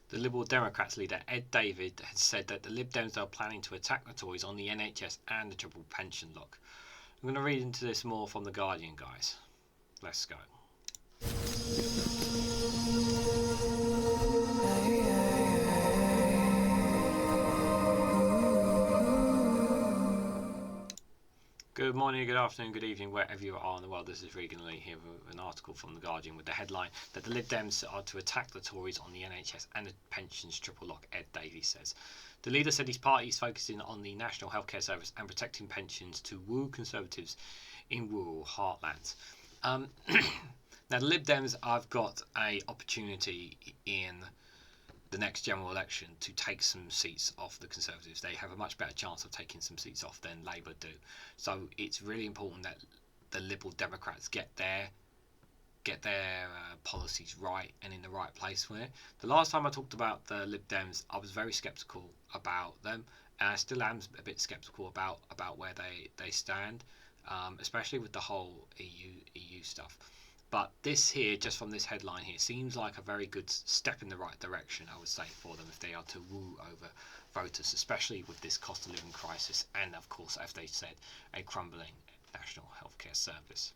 The Liberal Democrats leader Ed Davey has said that the Lib Dems are planning to attack the Tories on the NHS and the triple pension lock. I'm going to read into this more from The Guardian, guys. Let's go. Good morning, good afternoon, good evening, wherever you are in the world. This is REGANELITE here with an article from The Guardian with the headline that the Lib Dems are to attack the Tories on the NHS and the pensions triple lock, Ed Davey says. The leader said his party is focusing on the National Healthcare Service and protecting pensions to woo Conservatives in rural heartlands. Now, the Lib Dems have got an opportunity in the next general election to take some seats off the Conservatives. They have a much better chance of taking some seats off than Labour do. So it's really important that the Liberal Democrats get their policies right and in the right place for it. The last time I talked about the Lib Dems, I was very sceptical about them, and I still am a bit sceptical about where they stand, especially with the whole EU stuff. But this here, just from this headline here, seems like a very good step in the right direction, I would say, for them if they are to woo over voters, especially with this cost of living crisis and, of course, as they said, a crumbling national healthcare service.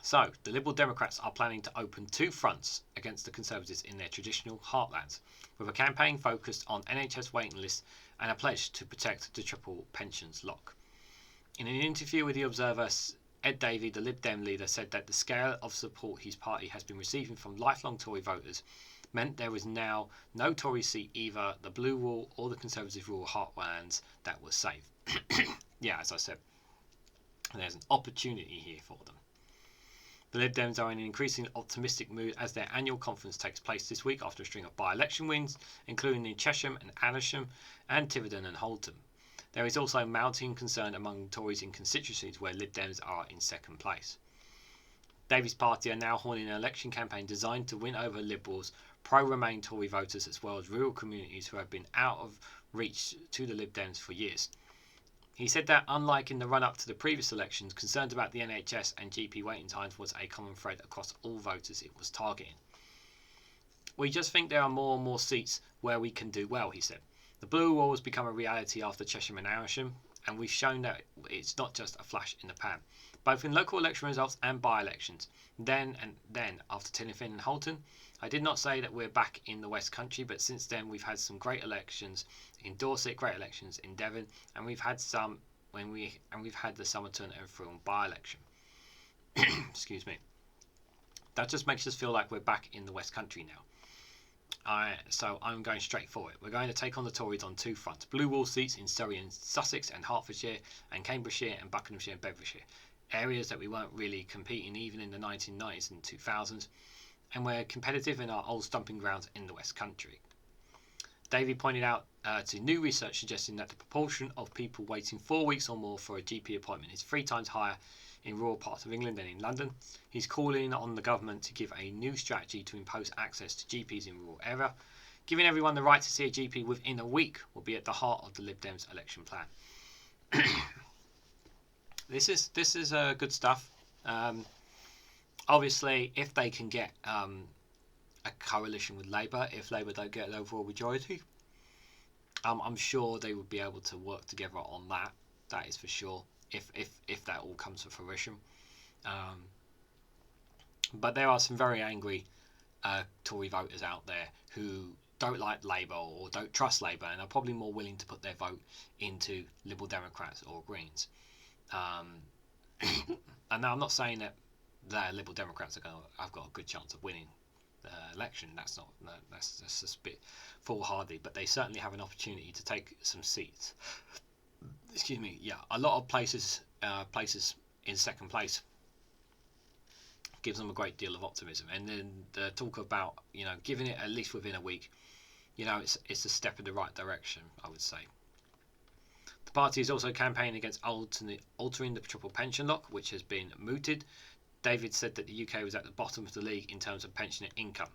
So, the Liberal Democrats are planning to open two fronts against the Conservatives in their traditional heartlands, with a campaign focused on NHS waiting lists and a pledge to protect the triple pensions lock. In an interview with The Observer, Ed Davey, the Lib Dem leader, said that the scale of support his party has been receiving from lifelong Tory voters meant there was now no Tory seat, either the Blue Wall or the Conservative rural heartlands, that was safe. Yeah, as I said, there's an opportunity here for them. The Lib Dems are in an increasingly optimistic mood as their annual conference takes place this week after a string of by-election wins, including in Chesham and Amersham and Tiverton and Honiton. There is also mounting concern among Tories in constituencies where Lib Dems are in second place. Davey's party are now holding an election campaign designed to win over Liberals, pro-Remain Tory voters, as well as rural communities who have been out of reach to the Lib Dems for years. He said that, unlike in the run-up to the previous elections, concerns about the NHS and GP waiting times was a common thread across all voters it was targeting. We just think there are more and more seats where we can do well, he said. The Blue Wall has become a reality after Chesham and Amersham, and we've shown that it's not just a flash in the pan, both in local election results and by-elections. Then after Tiverton and Honiton, I did not say that we're back in the West Country, but since then we've had some great elections in Dorset, great elections in Devon, and we've had the Somerton and Frome by-election. Excuse me. That just makes us feel like we're back in the West Country now. So I'm going straight for it. We're going to take on the Tories on two fronts. Blue Wall seats in Surrey and Sussex and Hertfordshire and Cambridgeshire and Buckinghamshire and Bedfordshire. Areas that we weren't really competing even in the 1990s and 2000s. And we're competitive in our old stomping grounds in the West Country. Davey pointed out to new research suggesting that the proportion of people waiting 4 weeks or more for a GP appointment is 3 times higher in rural parts of England than in London. He's calling on the government to give a new strategy to impose access to GPs in rural areas. Giving everyone the right to see a GP within a week will be at the heart of the Lib Dems election plan. This is good stuff. Obviously, if they can get a coalition with Labour, if Labour don't get an overall majority, I'm sure they would be able to work together on that. That is for sure. If that all comes to fruition. But there are some very angry Tory voters out there who don't like Labour or don't trust Labour and are probably more willing to put their vote into Liberal Democrats or Greens. And now I'm not saying that the Liberal Democrats have got a good chance of winning the election. That's just a bit foolhardy, but they certainly have an opportunity to take some seats. Excuse me. Yeah, a lot of places in second place gives them a great deal of optimism, and then the talk about giving it at least within a week, it's a step in the right direction, I would say. The party is also campaigning against altering the triple pension lock, which has been mooted. David said that the UK was at the bottom of the league in terms of pensioner income.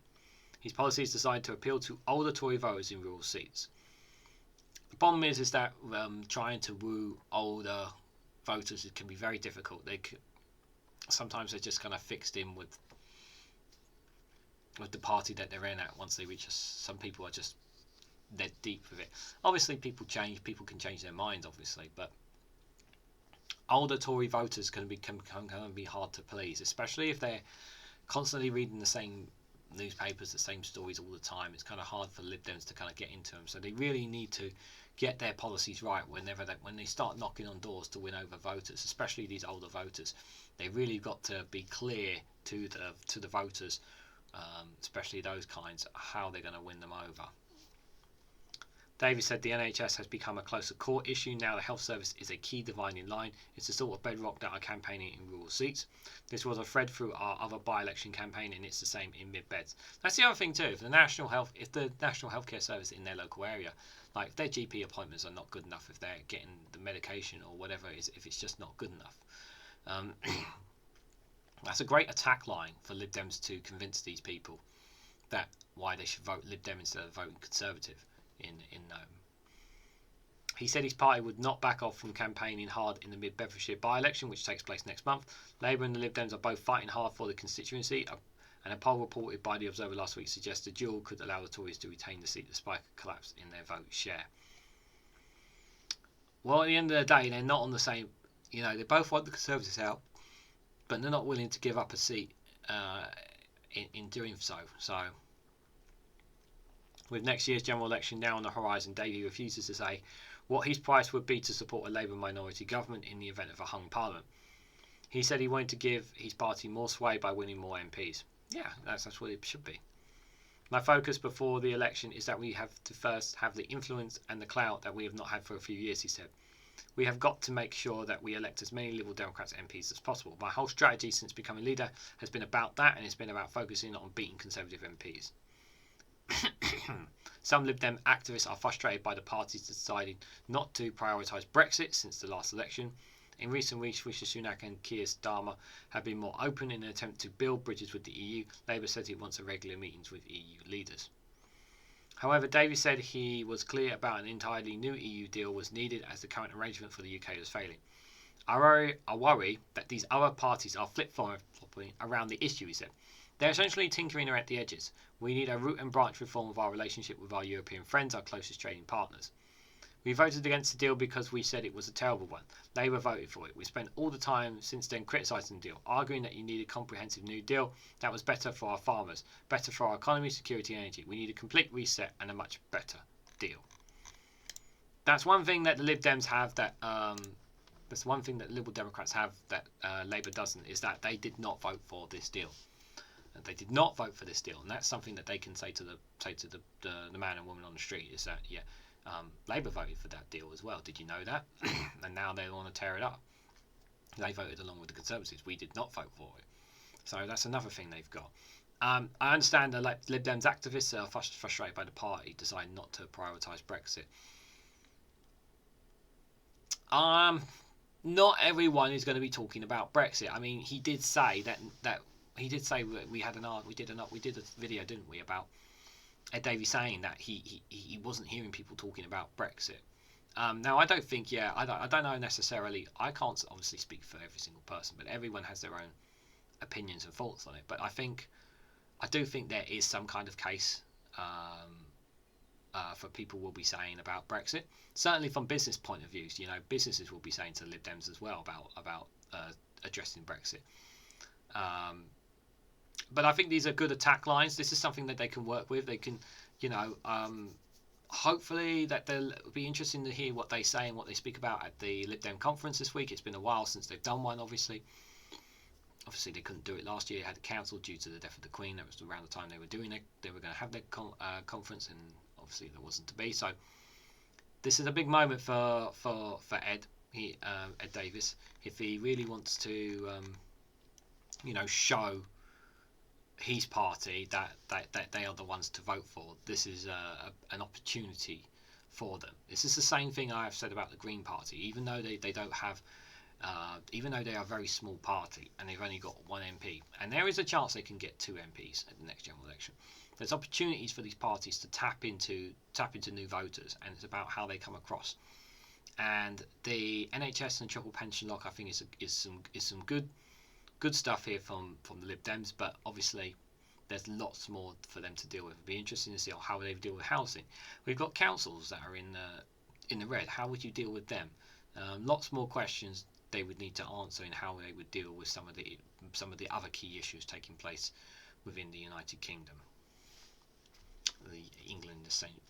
His policy is designed to appeal to older Tory voters in rural seats. The problem is that trying to woo older voters can be very difficult. Sometimes they're just kind of fixed in with with the party that they're in at once they reach us. Some people are just, they're deep with it. Obviously, people change. People can change their minds, obviously, but older Tory voters can be hard to please, especially if they're constantly reading the same newspapers, the same stories all the time. It's kind of hard for Lib Dems to kind of get into them. So they really need to get their policies right when they start knocking on doors to win over voters, especially these older voters. They really got to be clear to the voters, especially those kinds, how they're going to win them over. Davey said the NHS has become a closer core issue now. The health service is a key dividing line. It's the sort of bedrock that are campaigning in rural seats. This was a thread through our other by-election campaign, and it's the same in mid-beds. That's the other thing too. If the national healthcare service in their local area, like if their GP appointments are not good enough, if they're getting the medication or whatever it is, if it's just not good enough, that's a great attack line for Lib Dems to convince these people that why they should vote Lib Dem instead of voting Conservative. He said his party would not back off from campaigning hard in the mid-Bedfordshire by-election, which takes place next month. Labour and the Lib Dems are both fighting hard for the constituency, and a poll reported by the Observer last week suggests a duel could allow the Tories to retain the seat despite a collapse in their vote share. Well, at the end of the day, they're not on the same. They both want the Conservatives out, but they're not willing to give up a seat in doing so. So, with next year's general election now on the horizon, Davey refuses to say what his price would be to support a Labour minority government in the event of a hung parliament. He said he wanted to give his party more sway by winning more MPs. Yeah, that's what it should be. My focus before the election is that we have to first have the influence and the clout that we have not had for a few years, he said. We have got to make sure that we elect as many Liberal Democrats MPs as possible. My whole strategy since becoming leader has been about that, and it's been about focusing on beating Conservative MPs. Some Lib Dem activists are frustrated by the parties deciding not to prioritise Brexit since the last election. In recent weeks, Rishi Sunak and Keir Starmer have been more open in an attempt to build bridges with the EU. Labour said it wants regular meetings with EU leaders. However, Davey said he was clear about an entirely new EU deal was needed as the current arrangement for the UK was failing. I worry that these other parties are flip-flopping around the issue, he said. They're essentially tinkering around the edges. We need a root and branch reform of our relationship with our European friends, our closest trading partners. We voted against the deal because we said it was a terrible one. Labour voted for it. We spent all the time since then criticising the deal, arguing that you need a comprehensive new deal that was better for our farmers, better for our economy, security and energy. We need a complete reset and a much better deal. That's one thing that the Lib Dems have that that's one thing that Liberal Democrats have that Labour doesn't, is that they did not vote for this deal. They did not vote for this deal, and that's something that they can say to the man and woman on the street, is that Labour voted for that deal as well. Did you know that? And now they want to tear it up. They voted along with the Conservatives. We did not vote for it. So that's another thing they've got. I understand the Lib Dems activists are frustrated by the party deciding not to prioritise Brexit. Not everyone is going to be talking about Brexit. I mean, he did say that we did a video, didn't we, about Davey saying that he wasn't hearing people talking about Brexit. Now, I don't think, I don't know necessarily. I can't obviously speak for every single person, but everyone has their own opinions and thoughts on it. But I do think there is some kind of case for people will be saying about Brexit. Certainly from business point of views, businesses will be saying to Lib Dems as well about addressing Brexit. But I think these are good attack lines. This is something that they can work with. They can, hopefully that they'll be interesting to hear what they say and what they speak about at the Lib Dem conference this week. It's been a while since they've done one, obviously. Obviously, they couldn't do it last year. They had it cancelled due to the death of the Queen. That was around the time they were doing it. They were going to have their conference, and obviously there wasn't to be. So this is a big moment for Ed Davis, if he really wants to, show his party that they are the ones to vote for. This is an opportunity for them. This is the same thing I have said about the Green Party. Even though they don't have, even though they are a very small party and they've only got one MP, and there is a chance they can get 2 MPs at the next general election. There's opportunities for these parties to tap into new voters, and it's about how they come across. And the NHS and triple pension lock, I think, is some good stuff here from the Lib Dems, but obviously there's lots more for them to deal with. It'd be interesting to see how they deal with housing. We've got councils that are in the red. How would you deal with them? Lots more questions they would need to answer in how they would deal with some of the other key issues taking place within the United Kingdom.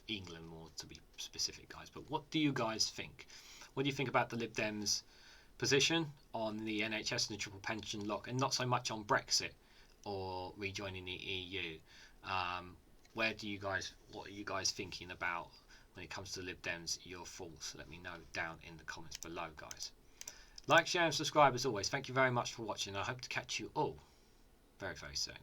England more to be specific, guys. But what do you guys think? What do you think about the Lib Dems' position on the NHS and the triple pension lock, and not so much on Brexit or rejoining the EU? What are you guys thinking about when it comes to Lib Dems? Your thoughts, let me know down in the comments below, guys. Like, share and subscribe as always. Thank you very much for watching. I hope to catch you all very, very soon.